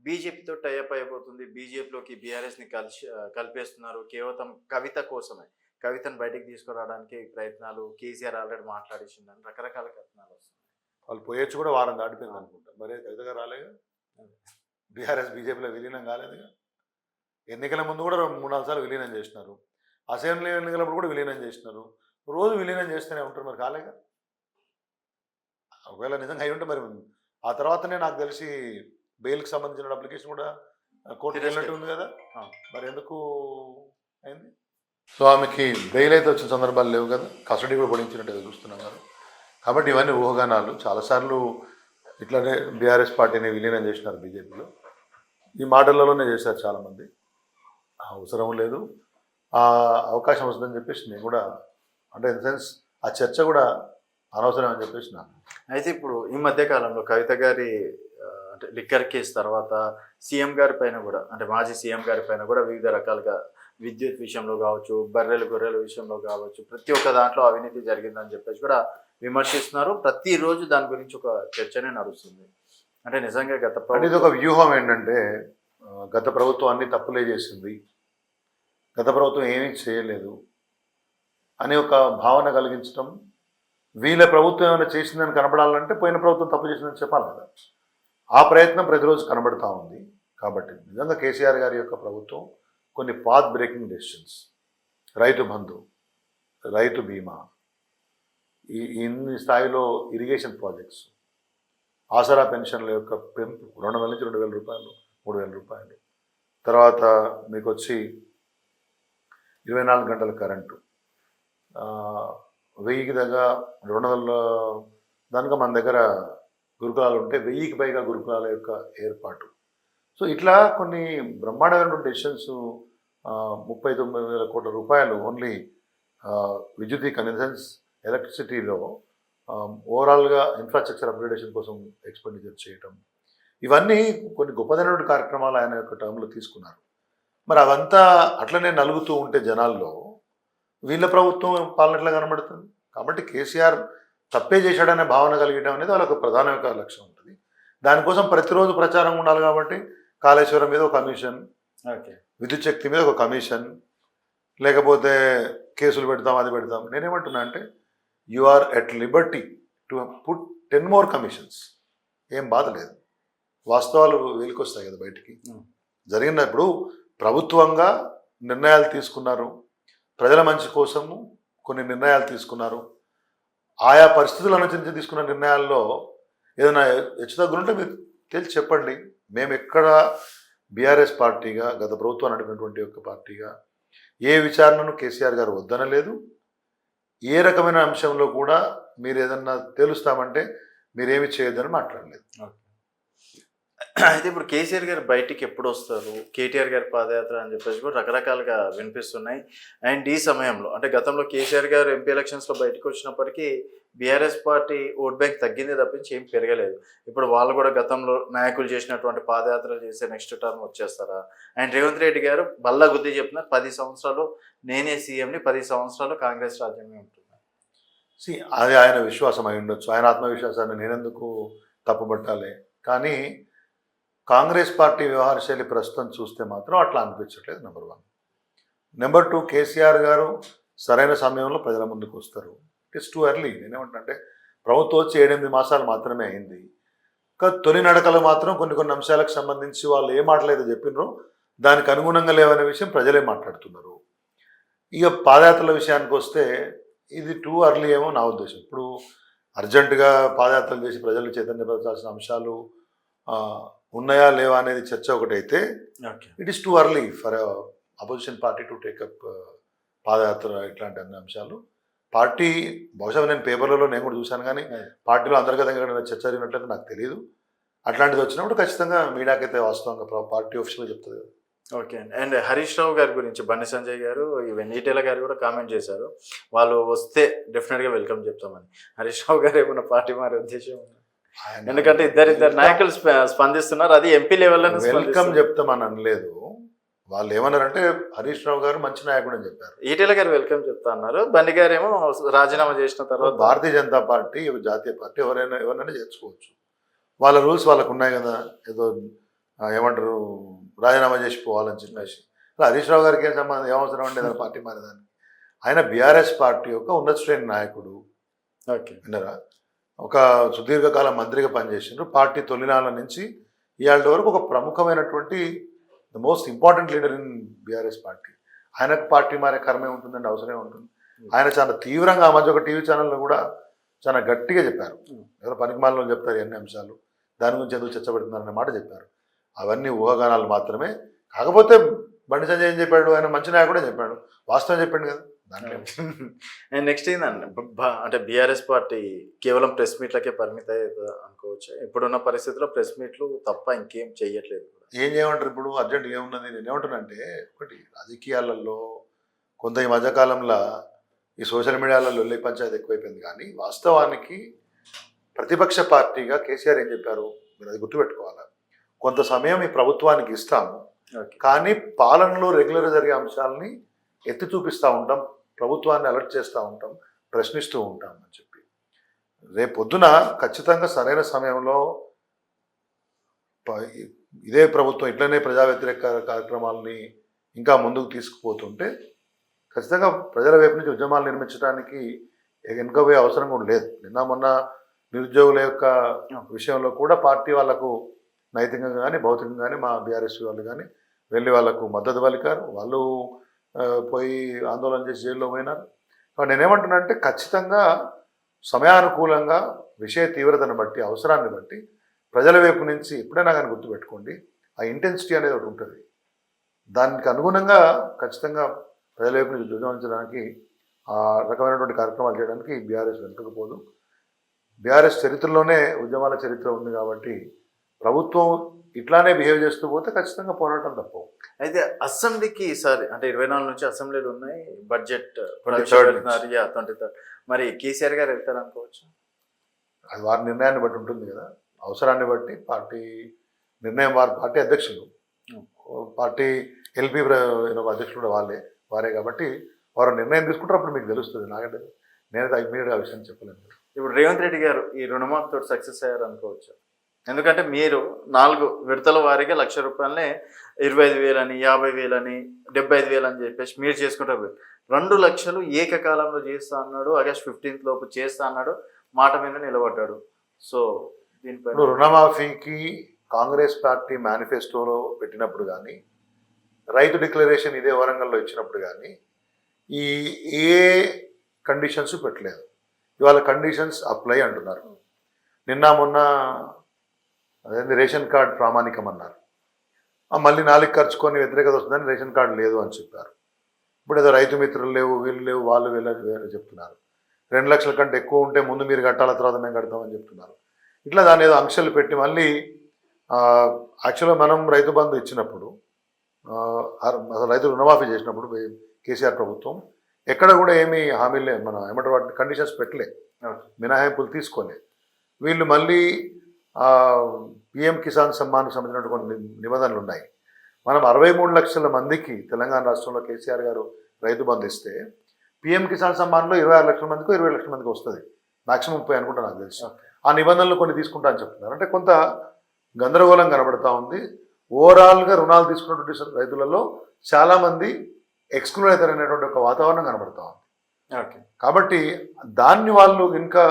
S1: బీజేపీతో టైఅప్ అయిపోతుంది, బీజేపీలోకి బీఆర్ఎస్ని కలిపేస్తున్నారు కేవలం కవిత కోసమే, కవితను బయటికి తీసుకురావడానికి ప్రయత్నాలు, కేసీఆర్ ఆల్రెడీ మాట్లాడేసిందని రకరకాల కథనాలు వస్తున్నాయి.
S2: వాళ్ళు పోయొచ్చు కూడా వారం దాటిపోయింది అనుకుంటా. మరి కవితగా రాలేగా, బీఆర్ఎస్ బీజేపీలో విలీనం కాలేదుగా. ఎన్నికల ముందు కూడా 3-4 సార్లు విలీనం చేసినారు. అసెంబ్లీ ఎన్నికలప్పుడు కూడా విలీనం చేసినారు. రోజు విలీనం చేస్తూనే ఉంటారు, మరి కాలేగా. ఒకవేళ నిజంగా అయి ఉంటే మరి ఆ తర్వాతనే నాకు తెలిసి బెయిల్కి సంబంధించిన అప్లికేషన్ కూడా కోర్టుకి వెళ్ళినట్టు ఉంది కదా, మరి ఎందుకు అయింది? సో ఆమెకి బెయిల్ అయితే వచ్చిన సందర్భాలు లేవు కదా, కస్టడీ కూడా పొడిగించినట్టుగా చూస్తున్నాం కదా. కాబట్టి ఇవన్నీ ఊహాగానాలు. చాలాసార్లు ఇట్లానే బీఆర్ఎస్ పార్టీని విలీనం చేసినారు బీజేపీలో. ఈ మాటలలోనే చేశారు చాలామంది. అవసరం లేదు, ఆ అవకాశం వస్తుందని చెప్పేసి నేను కూడా, అంటే ఇన్ సెన్స్ ఆ చర్చ కూడా అనవసరం అని చెప్పేసి నాకు.
S1: అయితే ఇప్పుడు ఈ మధ్య కాలంలో కవిత గారి అంటే లిక్కర్ కేసు తర్వాత సీఎం గారి పైన కూడా, అంటే మాజీ సీఎం గారి పైన కూడా వివిధ రకాలుగా విద్యుత్ విషయంలో కావచ్చు, గొర్రెల విషయంలో కావచ్చు, ప్రతి ఒక్క దాంట్లో అవినీతి జరిగిందని చెప్పేసి కూడా విమర్శిస్తున్నారు. ప్రతిరోజు దాని గురించి ఒక చర్చనే నడుస్తుంది. అంటే నిజంగా
S2: అంటే ఇది ఒక వ్యూహం ఏంటంటే, గత ప్రభుత్వం అన్ని తప్పులే చేసింది, గత ప్రభుత్వం ఏమీ చేయలేదు అనే ఒక భావన కలిగించడం. వీళ్ళ ప్రభుత్వం ఏమైనా చేసిందని కనబడాలంటే పోయిన ప్రభుత్వం తప్పు చేసిందని చెప్పాలి కదా. ఆ ప్రయత్నం ప్రతిరోజు కనబడుతూ ఉంది. కాబట్టి నిజంగా కేసీఆర్ గారి యొక్క ప్రభుత్వం కొన్ని path breaking decisions, Rythu Bandhu, రైతు బీమా, ఇన్ని స్థాయిలో ఇరిగేషన్ ప్రాజెక్ట్స్, ఆసరా పెన్షన్ల యొక్క పెంపు 200 నుంచి 2,000 రూపాయలు, 3,000 రూపాయలు, తర్వాత మీకు వచ్చి 24 గంటల కరెంటు, 1000కి దగ్గర 200 దానిగా మన దగ్గర గురుకులాలు ఉంటే 1000కి పైగా గురుకులాల యొక్క ఏర్పాటు. సో ఇట్లా కొన్ని బ్రహ్మాండమైనటువంటి డెసిషన్స్, 39,000 కోట్ల రూపాయలు ఓన్లీ విద్యుతీకరణ, ఇన్ సెన్స్ ఎలక్ట్రిసిటీలో ఓవరాల్గా ఇన్ఫ్రాస్ట్రక్చర్ అప్గ్రేడేషన్ కోసం ఎక్స్పెండిచర్ చేయటం, ఇవన్నీ కొన్ని గొప్పదైనటువంటి కార్యక్రమాలు ఆయన యొక్క టర్మ్లో తీసుకున్నారు. మరి అవంతా అట్లనే నలుగుతూ ఉంటే జనాల్లో వీళ్ళ ప్రభుత్వం పాలనట్లా కనబడుతుంది. కాబట్టి కేసీఆర్ తప్పే చేశాడనే భావన కలిగడం అనేది వాళ్ళకు ప్రధాన లక్ష్యం ఉంటుంది. దానికోసం ప్రతిరోజు ప్రచారం ఉండాలి. కాబట్టి కాళేశ్వరం మీద ఒక కమిషన్, విద్యుత్ శక్తి మీద ఒక కమిషన్, లేకపోతే కేసులు పెడతాం, అది పెడతాం. నేనేమంటున్నా అంటే you are at liberty to put 10 more commissions. ఏం బాధ లేదు, వాస్తవాలు వెలికొస్తాయి కదా బయటికి. జరిగినప్పుడు ప్రభుత్వంగా నిర్ణయాలు తీసుకున్నారు, ప్రజల మంచి కోసము కొన్ని నిర్ణయాలు తీసుకున్నారు. ఆయా పరిస్థితుల అనుసరించి తీసుకున్న నిర్ణయాల్లో ఏదైనా హెచ్చుతగ్గులుంటే మీరు తెలిసి చెప్పండి. మేము ఎక్కడ బీఆర్ఎస్ పార్టీగా, గత ప్రభుత్వం నడిపినటువంటి ఒక పార్టీగా ఏ విచారణను కేసీఆర్ గారు వద్దనలేదు. ఏ రకమైన అంశంలో కూడా మీరు ఏదన్నా తేలుస్తామంటే మీరేమి చేయొద్దని మాట్లాడలేదు.
S1: అయితే ఇప్పుడు కేసీఆర్ గారు బయటికి ఎప్పుడు వస్తారు, కేటీఆర్ గారి పాదయాత్ర అని చెప్పేసి కూడా రకరకాలుగా వినిపిస్తున్నాయి. అండ్ ఈ సమయంలో అంటే గతంలో కేసీఆర్ గారు ఎంపీ ఎలక్షన్స్లో బయటకు వచ్చినప్పటికీ బీఆర్ఎస్ పార్టీ ఓట్ బ్యాంక్ తగ్గిందే తప్పించి ఏం పెరగలేదు. ఇప్పుడు వాళ్ళు కూడా గతంలో నాయకులు చేసినటువంటి పాదయాత్రలు చేసే నెక్స్ట్ టర్మ్ వచ్చేస్తారా? అండ్ రేవంత్ రెడ్డి గారు బల్లా గుద్ది చెప్తున్నారు 10 సంవత్సరాలు నేనే సీఎంని, 10 సంవత్సరాలు కాంగ్రెస్ రాజ్యమే ఉంటుంది.
S2: అది ఆయన విశ్వాసం అయి ఉండొచ్చు, ఆయన ఆత్మవిశ్వాసాన్ని నేనెందుకు తప్పుపట్టాలి. కానీ కాంగ్రెస్ పార్టీ వ్యవహార శైలి ప్రస్తుతం చూస్తే మాత్రం అట్లా అనిపించట్లేదు. నెంబర్ 1. నెంబర్ 2, కేసీఆర్ గారు సరైన సమయంలో ప్రజల ముందుకు వస్తారు. It's too early. నేనేమంటే ప్రభుత్వం వచ్చి 7-8 మాసాలు మాత్రమే అయింది. ఇంకా తొలి నడకలు మాత్రం కొన్ని అంశాలకు సంబంధించి వాళ్ళు ఏ మాటలైతే చెప్పినారో దానికి అనుగుణంగా లేవనే విషయం ప్రజలే మాట్లాడుతున్నారు. ఇక పాదయాత్రల విషయానికి వస్తే ఇది టూ అర్లీ ఏమో నా ఉద్దేశం. ఇప్పుడు అర్జెంటుగా పాదయాత్రలు చేసి ప్రజలను చైతన్యపరచాల్సిన అంశాలు ఉన్నాయా లేవా అనేది చర్చ ఒకటైతే, it is too early for opposition party to take up padayatra ఇట్లాంటి అన్ని అంశాలు. పార్టీ బహుశా నేను పేపర్లలో నేను కూడా చూశాను, కానీ పార్టీలో అంతర్గతంగా చర్చ జరిగినట్లయితే నాకు తెలియదు. అట్లాంటిది వచ్చినప్పుడు ఖచ్చితంగా మీడియాకైతే వాస్తవంగా పార్టీ ఆఫీషియల్గా చెప్తుంది.
S1: ఓకే అండి. అండ్ హరీష్ రావు గారి గురించి బండి సంజయ్ గారు, ఈవెన్ ఈటెల గారు కూడా కామెంట్ చేశారు, వాళ్ళు వస్తే డెఫినెట్గా వెల్కమ్ చెప్తామని. హరీష్ రావు గారు ఏమన్నా పార్టీ మారే ఉద్దేశం ఉంది? ఎందుకంటే ఇద్దరు నాయకులు స్పందిస్తున్నారు, అది ఎంపీ లెవెల్లో
S2: వెల్కమ్ చెప్తామని అనలేదు. వాళ్ళు ఏమన్నారంటే హరీష్ రావు గారు మంచి నాయకుడు అని చెప్పారు.
S1: ఈటెల గారు వెల్కమ్ చెప్తా అన్నారు. బండి గారు ఏమో రాజీనామా చేసిన తర్వాత
S2: భారతీయ జనతా పార్టీ జాతీయ పార్టీ ఎవరైనా చేర్చుకోవచ్చు, వాళ్ళ రూల్స్ వాళ్ళకు ఉన్నాయి కదా. ఏదో ఏమంటారు రాజీనామా చేసిపోవాలని చెప్పేసి హరీష్ రావు గారికి ఏం సంబంధం, ఏమవసరం అండి ఏదైనా పార్టీ మారేదాన్ని. ఆయన బీఆర్ఎస్ పార్టీ యొక్క ఉన్నత శ్రేణి నాయకుడు.
S1: ఓకే
S2: విన్నారా, ఒక సుదీర్ఘకాలం మంత్రిగా పనిచేసిండ్రు. పార్టీ తొలినాళ్ళ నుంచి ఇవాళ వరకు ఒక ప్రముఖమైనటువంటి the most important leader in BRS party. ఆయనకు పార్టీ మారే కర్మే ఉంటుందండి, అవసరమే ఉంటుంది. ఆయన చాలా తీవ్రంగా ఆ మధ్య ఒక టీవీ ఛానల్లో కూడా చాలా గట్టిగా చెప్పారు. ఎవరో పనికిమాలలో చెప్తారు ఎన్ని అంశాలు, దాని గురించి ఎందుకు చర్చ పెడుతున్నారనే మాట చెప్పారు. అవన్నీ ఊహాగానాలు మాత్రమే. కాకపోతే బండి సంజయ్ ఏం చెప్పాడు, ఆయన మంచి నాయకుడే చెప్పాడు, వాస్తవం చెప్పాడు కదా దాంట్లో.
S1: అండ్ నెక్స్ట్ ఏంటంటే అంటే బీఆర్ఎస్ పార్టీ కేవలం ప్రెస్ మీట్లకే పరిమిత అనుకోవచ్చు. ఇప్పుడున్న పరిస్థితుల్లో ప్రెస్ మీట్లు తప్ప ఇంకేం చెయ్యట్లేదు.
S2: ఏం చేయమంటారు ఇప్పుడు, అర్జెంట్ ఏమున్నది. నేను ఏమంటున్నానంటే, ఒకటి రాజకీయాలలో కొంత ఈ మధ్యకాలంలో ఈ సోషల్ మీడియాలో లొల్లి పంచాయతీ ఎక్కువైపోయింది. కానీ వాస్తవానికి ప్రతిపక్ష పార్టీగా కేసీఆర్ ఏం చెప్పారు, మీరు అది గుర్తుపెట్టుకోవాలి. కొంత సమయం ఈ ప్రభుత్వానికి ఇస్తాము, కానీ పాలనలో రెగ్యులర్గా జరిగే అంశాలని ఎత్తి చూపిస్తూ ఉంటాం, ప్రభుత్వాన్ని అలర్ట్ చేస్తూ ఉంటాం, ప్రశ్నిస్తూ ఉంటాం అని చెప్పి. రేపు పొద్దున ఖచ్చితంగా సరైన సమయంలో ఇదే ప్రభుత్వం ఇట్లనే ప్రజా వ్యతిరేక కార్యక్రమాలని ఇంకా ముందుకు తీసుకుపోతుంటే ఖచ్చితంగా ప్రజల వైపు నుంచి ఉద్యమాలు నిర్మించడానికి వెనుకపోయే అవసరం కూడా లేదు. నిన్న మొన్న నిరుద్యోగుల యొక్క విషయంలో కూడా పార్టీ వాళ్లకు నైతికంగా కానీ భౌతికంగా కానీ మా బీఆర్ఎస్ వాళ్ళు కానీ వెళ్ళి వాళ్ళకు మద్దతు పలికారు. వాళ్ళు పోయి ఆందోళన చేసి జైల్లో పోయినారు. కాబట్టి నేనేమంటున్నా అంటే ఖచ్చితంగా సమయానుకూలంగా విషయ తీవ్రతను బట్టి, అవసరాన్ని బట్టి ప్రజల వైపు నుంచి ఎప్పుడైనా కానీ గుర్తుపెట్టుకోండి, ఆ ఇంటెన్సిటీ అనేది ఒకటి ఉంటుంది. దానికి అనుగుణంగా ఖచ్చితంగా ప్రజల వైపు నుంచి ఉద్యమించడానికి ఆ రకమైనటువంటి కార్యక్రమాలు చేయడానికి బీఆర్ఎస్ వెనుకపోదు. బీఆర్ఎస్ చరిత్రలోనే ఉద్యమాల చరిత్ర ఉంది కాబట్టి ప్రభుత్వం ఇట్లానే బిహేవ్ చేస్తూ పోతే ఖచ్చితంగా పోరాటం తప్పవు.
S1: అయితే అసెంబ్లీకి ఈసారి అంటే 24 నుంచి అసెంబ్లీలు ఉన్నాయి, బడ్జెట్ 23rd. మరి కేసీఆర్ గారు వెళ్తారు అనుకోవచ్చు?
S2: అది వారి నిర్ణయాన్ని బట్టి ఉంటుంది కదా, అవసరాన్ని బట్టి పార్టీ నిర్ణయం. వారి పార్టీ అధ్యక్షులు, పార్టీ ఎల్పీ అధ్యక్షులు కూడా వారే కాబట్టి వారు నిర్ణయం తీసుకుంటారు. అప్పుడు మీకు తెలుస్తుంది. నాకంటే నేనైతే ఇమ్మీడియట్గా ఆ విషయం చెప్పలేను.
S1: ఇప్పుడు రేవంత్ రెడ్డి గారు ఈ రుణమాఫీ తోటి సక్సెస్ అయ్యారు అనుకోవచ్చు. ఎందుకంటే మీరు 4 విడతల వారీగా ₹1,00,000 25,000 అని 50,000 అని 75,000 అని చెప్పేసి మీరు చేసుకుంటారు. 2 లక్షలు ఏకకాలంలో చేస్తా అన్నాడు. ఆగస్ట్ 15th లోపు చేస్తా అన్నాడు. మాట మీద నిలబడ్డాడు. సో దీనిపై
S2: ఇప్పుడు రుణమాఫీకి కాంగ్రెస్ పార్టీ మేనిఫెస్టోలో పెట్టినప్పుడు కానీ, రైతు డిక్లరేషన్ ఇదే వరంగల్లో ఇచ్చినప్పుడు కానీ ఈ ఏ కండిషన్స్ పెట్టలేదు. ఇవాళ కండిషన్స్ అప్లై అంటున్నారు. నిన్న మొన్న అదేంటి రేషన్ కార్డ్ ప్రామాణికం అన్నారు. మళ్ళీ 4 ఖర్చుకొని వ్యతిరేకత వస్తుందని రేషన్ కార్డు లేదు అని చెప్పారు. ఇప్పుడు ఏదో రైతు మిత్రులు లేవు, వీళ్ళు లేవు, వాళ్ళు వీళ్ళు వేరే చెప్తున్నారు. 2 లక్షల కంటే ఎక్కువ ఉంటే ముందు మీరు కట్టాల, తర్వాత మేము కడతామని చెప్తున్నారు. ఇట్లా దాన్ని ఏదో ఆంక్షలు పెట్టి మళ్ళీ యాక్చువల్గా మనం రైతు బంధు ఇచ్చినప్పుడు అసలు రైతు రుణమాఫీ చేసినప్పుడు కేసీఆర్ ప్రభుత్వం ఎక్కడ కూడా ఏమీ హామీలే మన ఏమంటారు వాటిని కండిషన్స్ పెట్టలే, మినహాయింపులు తీసుకోలే. వీళ్ళు మళ్ళీ పిఎం కిసాన్ సమ్మాన్కి సంబంధించిన కొన్ని నిబంధనలు ఉన్నాయి. మనం 63 లక్షల మందికి తెలంగాణ రాష్ట్రంలో కేసీఆర్ గారు రైతు బంధు ఇస్తే పిఎం కిసాన్ సమ్మాన్లో 26 లక్షల మందికి 20 లక్షల మందికి వస్తుంది. మాక్సిమం 30 అనుకుంటా నాకు తెలిసి. ఆ నిబంధనలు కొన్ని తీసుకుంటా అని చెప్తున్నారు. అంటే కొంత గందరగోళం కనబడతా ఉంది. ఓవరాల్గా రుణాలు తీసుకున్నటువంటి రైతులలో చాలామంది ఎక్స్క్లూడ్ అవుతారనేటువంటి ఒక వాతావరణం కనబడతా ఉంది.
S1: ఓకే,
S2: కాబట్టి దాన్ని వాళ్ళు ఇంకా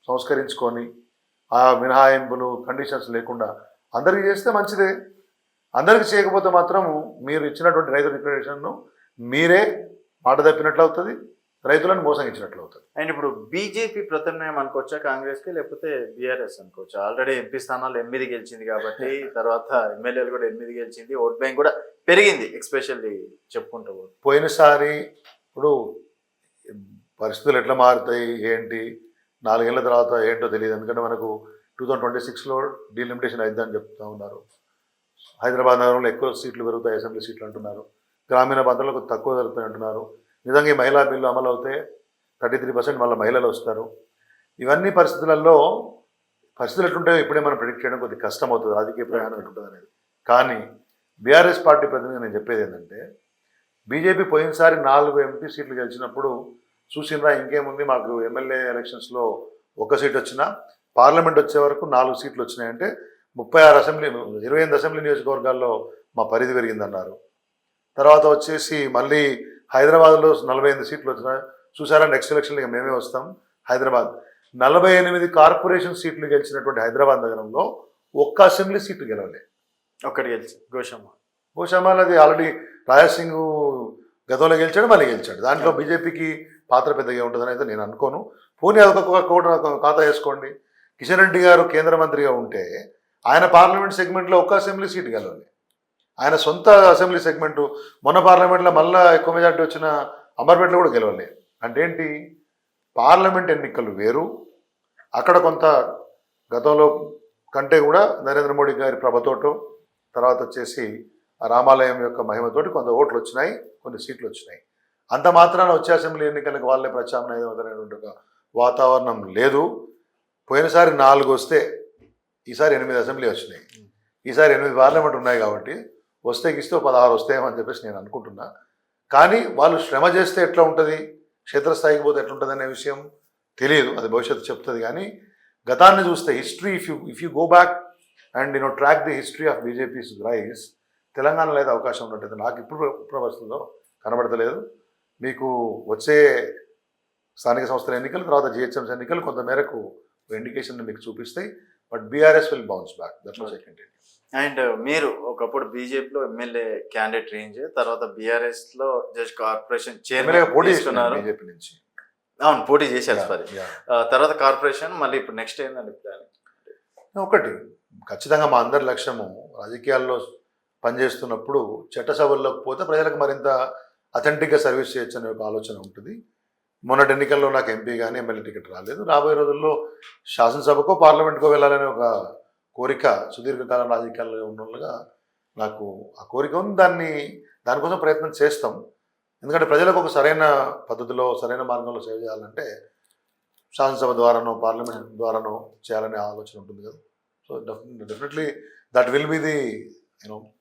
S2: సంస్కరించుకొని ఆ మినహాయింపులు కండిషన్స్ లేకుండా అందరికీ చేస్తే మంచిదే. అందరికీ చేయకపోతే మాత్రం మీరు ఇచ్చినటువంటి రైతు డిక్లరేషన్ను మీరే మాట తప్పినట్లు అవుతుంది, రైతులను మోసం ఇచ్చినట్లు అవుతుంది.
S1: అండ్ ఇప్పుడు బీజేపీ ప్రత్యామ్నాయం అనుకోవచ్చా కాంగ్రెస్కి, లేకపోతే బీఆర్ఎస్ అనుకోవచ్చా? ఆల్రెడీ ఎంపీ స్థానాలు 8 గెలిచింది కాబట్టి, తర్వాత ఎమ్మెల్యేలు కూడా 8 గెలిచింది, ఓట్ బ్యాంక్ కూడా పెరిగింది. ఎక్స్పెషల్లీ చెప్పుకుంటూ
S2: పోయినసారి ఇప్పుడు పరిస్థితులు ఎట్లా మారుతాయి ఏంటి 4 ఏళ్ల తర్వాత ఏంటో తెలియదు. ఎందుకంటే మనకు 2026లో డీలిమిటేషన్ అయిద్దని చెప్తూ ఉన్నారు. హైదరాబాద్ నగరంలో ఎక్కువ సీట్లు పెరుగుతాయి, అసెంబ్లీ సీట్లు అంటున్నారు. గ్రామీణ ప్రాంతాలకు తక్కువ జరుగుతాయి అంటున్నారు. నిజంగా ఈ మహిళా బిల్లు అమలు అవుతే 33% మళ్ళీ మహిళలు వస్తారు. ఇవన్నీ పరిస్థితులలో పరిస్థితులు ఎట్లుంటాయో ఇప్పుడే మనం ప్రెడిక్ట్ చేయడం కొద్దిగా కష్టం అవుతుంది, రాజకీయ ప్రయాణం ఎట్లుంటుంది అనేది. కానీ బీఆర్ఎస్ పార్టీ ప్రతినిధి నేను చెప్పేది ఏంటంటే, బీజేపీ పోయినసారి 4 ఎంపీ సీట్లు గెలిచినప్పుడు చూసినరా ఇంకేముంది, మాకు ఎమ్మెల్యే ఎలక్షన్స్లో 1 సీట్ వచ్చినా పార్లమెంట్ వచ్చే వరకు 4 సీట్లు వచ్చినాయంటే 36 అసెంబ్లీ 28 అసెంబ్లీ నియోజకవర్గాల్లో మా పరిధి పెరిగిందన్నారు. తర్వాత వచ్చేసి మళ్ళీ హైదరాబాద్లో 48 సీట్లు వచ్చినాయి. చూసారా నెక్స్ట్ ఎలక్షన్లో ఇక మేమే వస్తాం. హైదరాబాద్ 48 కార్పొరేషన్ సీట్లు గెలిచినటువంటి హైదరాబాద్ నగరంలో 1 అసెంబ్లీ సీట్లు గెలవలే.
S1: ఒక్కటి గెలిచి
S2: గోషామాల్ అది ఆల్రెడీ రాజాసింగ్ గతంలో గెలిచాడు, మళ్ళీ గెలిచాడు. దాంట్లో బీజేపీకి పాత్ర పెద్దగా ఉంటుందని అయితే నేను అనుకోను. పోనీ అదొక ఖాతా వేసుకోండి. కిషన్ రెడ్డి గారు కేంద్ర మంత్రిగా ఉంటే ఆయన పార్లమెంట్ సెగ్మెంట్లో 1 అసెంబ్లీ సీటు గెలవాలి. ఆయన సొంత అసెంబ్లీ సెగ్మెంటు మొన్న పార్లమెంట్లో మళ్ళీ ఎక్కువ మెజార్టీ వచ్చిన అమర్పేటలో కూడా గెలవాలి. అంటే ఏంటి, పార్లమెంట్ ఎన్నికలు వేరు. అక్కడ కొంత గతంలో కంటే కూడా నరేంద్ర మోడీ గారి ప్రభతోటో తర్వాత వచ్చేసి ఆ రామాలయం యొక్క మహిమతోటి కొంత ఓట్లు వచ్చినాయి, కొన్ని సీట్లు వచ్చినాయి. అంత మాత్రాన వచ్చే అసెంబ్లీ ఎన్నికలకు వాళ్ళే ప్రత్యామ్నాయం అనేటువంటి ఒక వాతావరణం లేదు. పోయినసారి 4 వస్తే ఈసారి 8 అసెంబ్లీ వచ్చినాయి. ఈసారి 8 పార్లమెంట్ ఉన్నాయి కాబట్టి వస్తే 16 వస్తాయేమని చెప్పేసి నేను అనుకుంటున్నా. కానీ వాళ్ళు శ్రమ చేస్తే ఎట్లా ఉంటుంది, క్షేత్రస్థాయికి పోతే ఎట్లుంటుంది అనే విషయం తెలియదు, అది భవిష్యత్తు చెప్తుంది. కానీ గతాన్ని చూస్తే history if you go back and track the history of BJP's rice, తెలంగాణలో అయితే అవకాశం ఉన్నట్టు నాకు ఇప్పుడు పరిస్థితుల్లో కనబడతలేదు. మీకు వచ్చే స్థానిక సంస్థల ఎన్నికలు తర్వాత జిహెచ్ఎంసీ ఎన్నికలు కొంత మేరకు ఇండికేషన్ మీకు చూపిస్తాయి. But BRS will bounce back. That was second.
S1: And మీరు ఒకప్పుడు బీజేపీలో ఎమ్మెల్యే క్యాండిడేట్ రేంజ్, తర్వాత బీఆర్ఎస్లో జస్ట్ కార్పొరేషన్ చైర్మన్
S2: పోటీ చేస్తున్నారు బీజేపీ నుంచి.
S1: అవును, పోటీ చేశారు సారీ. తర్వాత కార్పొరేషన్, మళ్ళీ ఇప్పుడు నెక్స్ట్ ఏంటండి ప్లాన్?
S2: ఒకటి ఖచ్చితంగా మా అందరి లక్ష్యము రాజకీయాల్లో పనిచేస్తున్నప్పుడు చట్టసభల్లోకి పోతే ప్రజలకు మరింత అథెంటిక్గా సర్వీస్ చేయొచ్చు అనే ఒక ఆలోచన ఉంటుంది. మొన్నటి ఎన్నికల్లో నాకు ఎంపీ కానీ ఎమ్మెల్యే టికెట్ రాలేదు. రాబోయే రోజుల్లో శాసనసభకో పార్లమెంట్కో వెళ్ళాలనే ఒక కోరిక సుదీర్ఘకాలం రాజకీయాల్లో ఉన్నోళ్ళుగా నాకు ఆ కోరిక ఉంది. దానికోసం ప్రయత్నం చేస్తాం. ఎందుకంటే ప్రజలకు ఒక సరైన పద్ధతిలో సరైన మార్గంలో సేవ చేయాలంటే శాసనసభ ద్వారానో పార్లమెంట్ ద్వారానో చేయాలనే ఆలోచన ఉంటుంది కదా. So definitely that will be the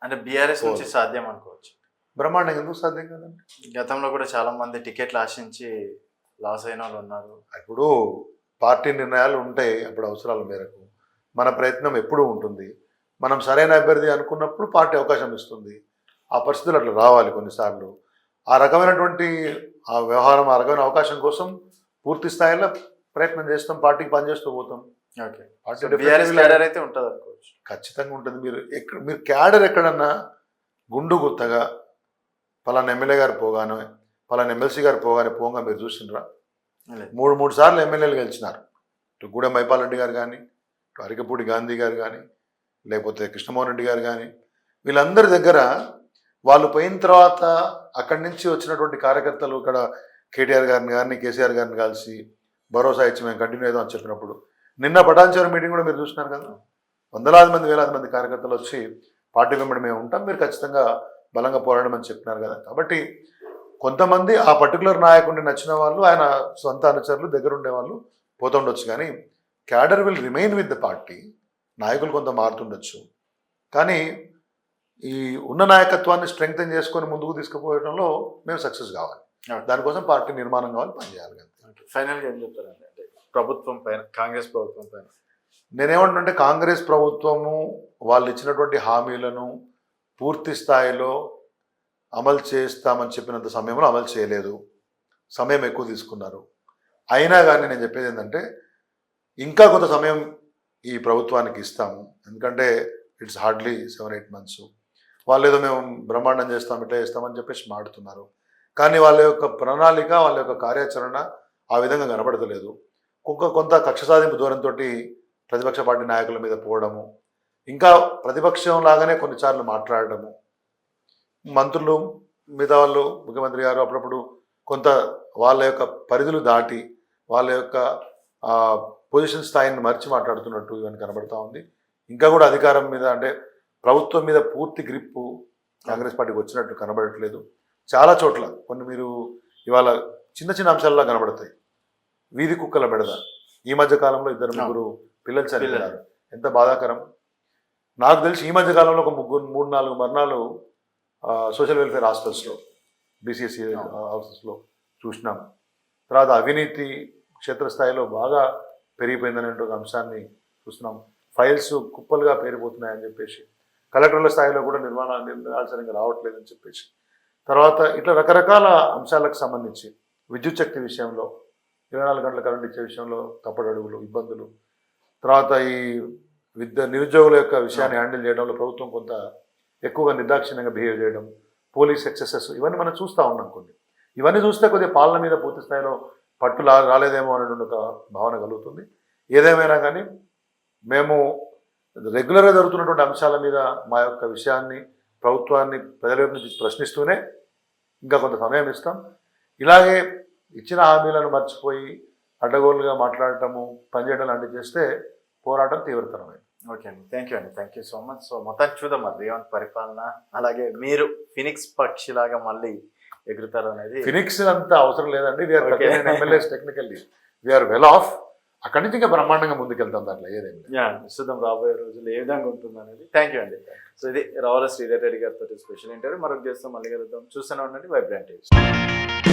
S1: అంటే బీఆర్ఎస్ నుంచి సాధ్యం అనుకోవచ్చు.
S2: బ్రహ్మాండంగా ఎందుకు సాధ్యం కదండి.
S1: గతంలో కూడా చాలా మంది టికెట్లు ఆశించి లాస్ అయిన వాళ్ళు ఉన్నారు.
S2: ఇప్పుడు పార్టీ నిర్ణయాలు ఉంటాయి అప్పుడు అవసరాల మేరకు. మన ప్రయత్నం ఎప్పుడూ ఉంటుంది. మనం సరైన అభ్యర్థి అనుకున్నప్పుడు పార్టీ అవకాశం ఇస్తుంది. ఆ పరిస్థితులు అట్లా రావాలి కొన్నిసార్లు. ఆ రకమైనటువంటి ఆ వ్యవహారం అరగని అవకాశం కోసం పూర్తి స్థాయిలో ప్రయత్నం చేస్తాం, పార్టీకి పనిచేస్తూ పోతాం.
S1: Okay.
S2: Party
S1: BRS
S2: definitely
S1: cadre అయితే ఉంటుంది అనుకోవచ్చు.
S2: ఖచ్చితంగా ఉంటుంది. మీరు క్యాడర్ ఎక్కడన్నా గుండు గుత్తగా పలానా ఎమ్మెల్యే గారు పోగానే పలానా ఎమ్మెల్సీ గారు పోగా మీరు చూసిండ్రా?
S1: లేదు.
S2: మూడు సార్లు ఎమ్మెల్యేలు గెలిచినారు. ఇటు గూడెం మైపాల్ రెడ్డి గారు కానీ, ఇటు అరికపూడి గాంధీ గారు కానీ, లేకపోతే కృష్ణమోహన్ రెడ్డి గారు కానీ, వీళ్ళందరి దగ్గర వాళ్ళు పోయిన తర్వాత అక్కడి నుంచి వచ్చినటువంటి కార్యకర్తలు ఇక్కడ కేటీఆర్ గారిని కానీ కేసీఆర్ గారిని కలిసి భరోసా ఇచ్చి మేము కంటిన్యూ అవుదాం అని చెప్పినప్పుడు, నిన్న పటాన్చేరు మీటింగ్ కూడా మీరు చూసినారు కదా, వందలాది మంది వేలాది మంది కార్యకర్తలు వచ్చి పార్టీ వెంబడి మేము ఉంటాం, మీరు ఖచ్చితంగా బలంగా పోరాడమని చెప్పినారు కదా. కాబట్టి కొంతమంది ఆ పర్టికులర్ నాయకుడిని నచ్చిన వాళ్ళు, ఆయన సొంత అనుచరులు దగ్గర ఉండేవాళ్ళు పోతుండొచ్చు, కానీ cadre will remain with the party. నాయకులు కొంత మారుతుండొచ్చు, కానీ ఈ ఉన్న నాయకత్వాన్ని స్ట్రెంగ్తన్ చేసుకొని ముందుకు తీసుకుపోవడంలో మేము సక్సెస్ కావాలి. దానికోసం పార్టీ నిర్మాణం కావాలి, పనిచేయాలి.
S1: ఫైనల్గా ఏం చెప్తారండి అంటే ప్రభుత్వం పైన, కాంగ్రెస్ ప్రభుత్వం పైన?
S2: నేనేమంటుంటే కాంగ్రెస్ ప్రభుత్వము వాళ్ళు ఇచ్చినటువంటి హామీలను పూర్తి స్థాయిలో అమలు చేస్తామని చెప్పినంత సమయంలో అమలు చేయలేదు, సమయం ఎక్కువ తీసుకున్నారు. అయినా కానీ నేను చెప్పేది ఏంటంటే ఇంకా కొంత సమయం ఈ ప్రభుత్వానికి ఇస్తాము, ఎందుకంటే ఇట్స్ హార్డ్లీ 7-8 months. వాళ్ళు ఏదో మేము బ్రహ్మాండం చేస్తాం, ఇట్లా చేస్తామని చెప్పేసి మాడుతున్నారు, కానీ వాళ్ళ యొక్క ప్రణాళిక, వాళ్ళ యొక్క కార్యాచరణ ఆ విధంగా కనబడతలేదు. కొంత కక్ష సాధింపు ధోరణితో ప్రతిపక్ష పార్టీ నాయకుల మీద పోవడము, ఇంకా ప్రతిపక్షం లాగానే కొన్నిసార్లు మాట్లాడటము, మంత్రులు మిగతా వాళ్ళు ముఖ్యమంత్రి గారు అప్పుడప్పుడు కొంత వాళ్ళ యొక్క పరిధులు దాటి వాళ్ళ యొక్క పొజిషన్ స్థాయిని మర్చి మాట్లాడుతున్నట్టు ఇవన్నీ కనబడతా ఉంది. ఇంకా కూడా అధికారం మీద అంటే ప్రభుత్వం మీద పూర్తి గ్రిప్పు కాంగ్రెస్ పార్టీకి వచ్చినట్టు కనబడట్లేదు. చాలా చోట్ల కొన్ని మీరు ఇవాళ చిన్న చిన్న అంశాల్లో కనబడతాయి. వీధి కుక్కల బెడద, ఈ మధ్య కాలంలో 2-3 పిల్లలు చనిపోయారు, ఎంత బాధాకరం. నాకు తెలిసి ఈ మధ్య కాలంలో ఒక 3-4 మరణాలు సోషల్ వెల్ఫేర్ హాస్టల్స్లో, బీసీఎస్సీ హాస్టల్స్లో చూసినాం. తర్వాత అవినీతి క్షేత్రస్థాయిలో బాగా పెరిగిపోయిందనే ఒక అంశాన్ని చూస్తున్నాం. ఫైల్స్ కుప్పలుగా పేరిపోతున్నాయని చెప్పేసి, కలెక్టర్ల స్థాయిలో కూడా నిర్ణయాలు సరిగ్గా రావట్లేదని చెప్పేసి, తర్వాత ఇట్లా రకరకాల అంశాలకు సంబంధించి విద్యుత్ శక్తి విషయంలో 24 గంటల కరెంట్ ఇచ్చే విషయంలో తప్పడడుగులు, ఇబ్బందులు, తర్వాత ఈ నిరుద్యోగుల యొక్క విషయాన్ని హ్యాండిల్ చేయడంలో ప్రభుత్వం కొంత ఎక్కువగా నిర్దాక్షిణ్యంగా బిహేవ్ చేయడం, పోలీస్ ఎక్సెసెస్, ఇవన్నీ మనం చూస్తూ ఉన్నాం. ఇవన్నీ చూస్తే కొద్దిగా పాలన మీద పూర్తి స్థాయిలో పట్టు రాలేదేమో అనేటువంటి ఒక భావన కలుగుతుంది. ఏదేమైనా కానీ మేము రెగ్యులర్గా జరుగుతున్నటువంటి అంశాల మీద మా యొక్క విషయాన్ని, ప్రభుత్వాన్ని ప్రజల వైపు నుంచి ప్రశ్నిస్తూనే ఇంకా కొంత సమయం ఇస్తాం. ఇలాగే ఇచ్చిన హామీలను మర్చిపోయి అడ్డగోలుగా మాట్లాడటము, పనిచేయడం లాంటివి చేస్తే పోరాటం తీవ్రతరమైంది.
S1: ఓకే అండి, thank you so much. So మొత్తానికి చూద్దాం మరి రేవంత్ పరిపాలన, అలాగే మీరు ఫినిక్స్ పక్షిలాగా మళ్ళీ ఎగురుతారు అనేది.
S2: ఫినిక్స్ అంతా అవసరం లేదండి, we are MLAs technically we are well off. అక్కడి నుంచి ఇంకా బ్రహ్మాండంగా ముందుకెళ్తాం, దాంట్లో ఏదైనా
S1: చూద్దాం రాబోయే రోజులు ఏ విధంగా ఉంటుంది అనేది. థ్యాంక్ యూ అండి. సో ఇది రావుల శ్రీధర్ రెడ్డి గారితో స్పెషల్ ఇంటర్వ్యూ. మరొక చేస్తాం, మళ్ళీ కలుద్దాం. చూస్తూనే ఉండండి వైబ్రెంట్ టీవీ.